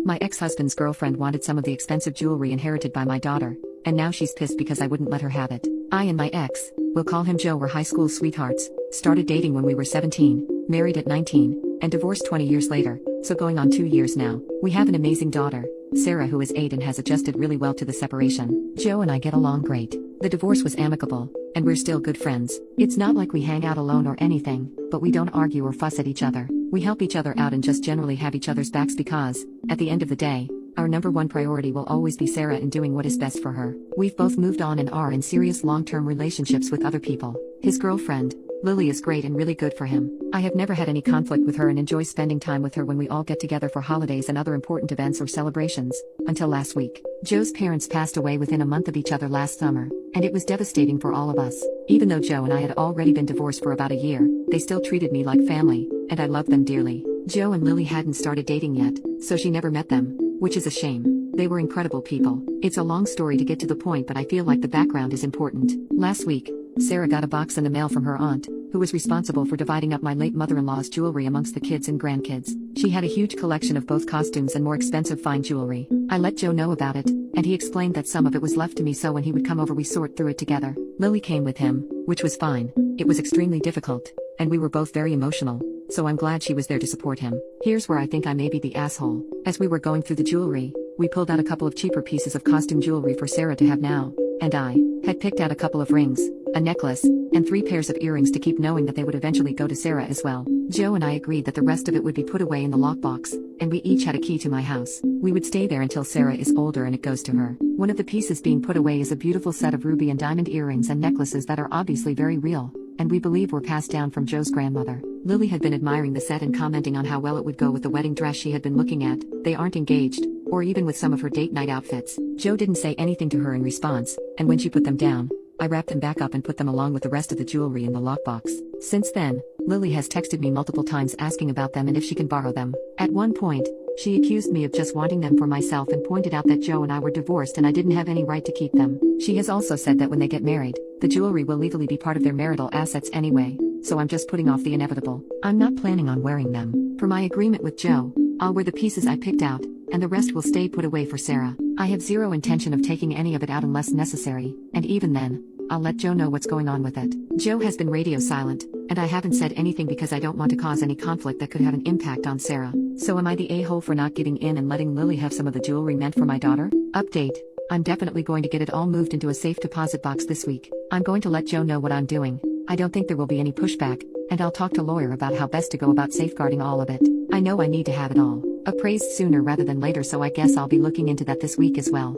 My ex-husband's girlfriend wanted some of the expensive jewelry inherited by my daughter, and now she's pissed because I wouldn't let her have it. I and my ex, we'll call him Joe, were high school sweethearts, started dating when we were 17, married at 19, and divorced 20 years later, so going on 2 years now. We have an amazing daughter, Sarah, who is 8 and has adjusted really well to the separation. Joe and I get along great. The divorce was amicable, and we're still good friends. It's not like we hang out alone or anything, but we don't argue or fuss at each other. We help each other out and just generally have each other's backs because, at the end of the day, our number one priority will always be Sarah and doing what is best for her. We've both moved on and are in serious long-term relationships with other people. His girlfriend, Lily, is great and really good for him. I have never had any conflict with her and enjoy spending time with her when we all get together for holidays and other important events or celebrations, until last week. Joe's parents passed away within a month of each other last summer, and it was devastating for all of us. Even though Joe and I had already been divorced for about a year, they still treated me like family, and I loved them dearly. Joe and Lily hadn't started dating yet, so she never met them, which is a shame. They were incredible people. It's a long story to get to the point, but I feel like the background is important. Last week, Sarah got a box in the mail from her aunt, who was responsible for dividing up my late mother-in-law's jewelry amongst the kids and grandkids. She had a huge collection of both costumes and more expensive fine jewelry. I let Joe know about it, and he explained that some of it was left to me, so when he would come over we sort through it together. Lily came with him, which was fine. It was extremely difficult, and we were both very emotional, so I'm glad she was there to support him. Here's where I think I may be the asshole. As we were going through the jewelry, we pulled out a couple of cheaper pieces of costume jewelry for Sarah to have now, and I had picked out a couple of rings, a necklace, and 3 pairs of earrings to keep, knowing that they would eventually go to Sarah as well. Joe and I agreed that the rest of it would be put away in the lockbox, and we each had a key to my house. We would stay there until Sarah is older and it goes to her. One of the pieces being put away is a beautiful set of ruby and diamond earrings and necklaces that are obviously very real, and we believe were passed down from Joe's grandmother. Lily had been admiring the set and commenting on how well it would go with the wedding dress she had been looking at. They aren't engaged, or even with some of her date night outfits. Joe didn't say anything to her in response, and when she put them down, I wrapped them back up and put them along with the rest of the jewelry in the lockbox. Since then, Lily has texted me multiple times asking about them and if she can borrow them. At one point, she accused me of just wanting them for myself and pointed out that Joe and I were divorced and I didn't have any right to keep them. She has also said that when they get married, the jewelry will legally be part of their marital assets anyway, so I'm just putting off the inevitable. I'm not planning on wearing them. Per my agreement with Joe, I'll wear the pieces I picked out, and the rest will stay put away for Sarah. I have zero intention of taking any of it out unless necessary, and even then, I'll let Joe know what's going on with it. Joe has been radio silent, and I haven't said anything because I don't want to cause any conflict that could have an impact on Sarah. So am I the a-hole for not giving in and letting Lily have some of the jewelry meant for my daughter? Update: I'm definitely going to get it all moved into a safe deposit box this week. I'm going to let Joe know what I'm doing. I don't think there will be any pushback, and I'll talk to lawyer about how best to go about safeguarding all of it. I know I need to have it all appraised sooner rather than later, so I guess I'll be looking into that this week as well.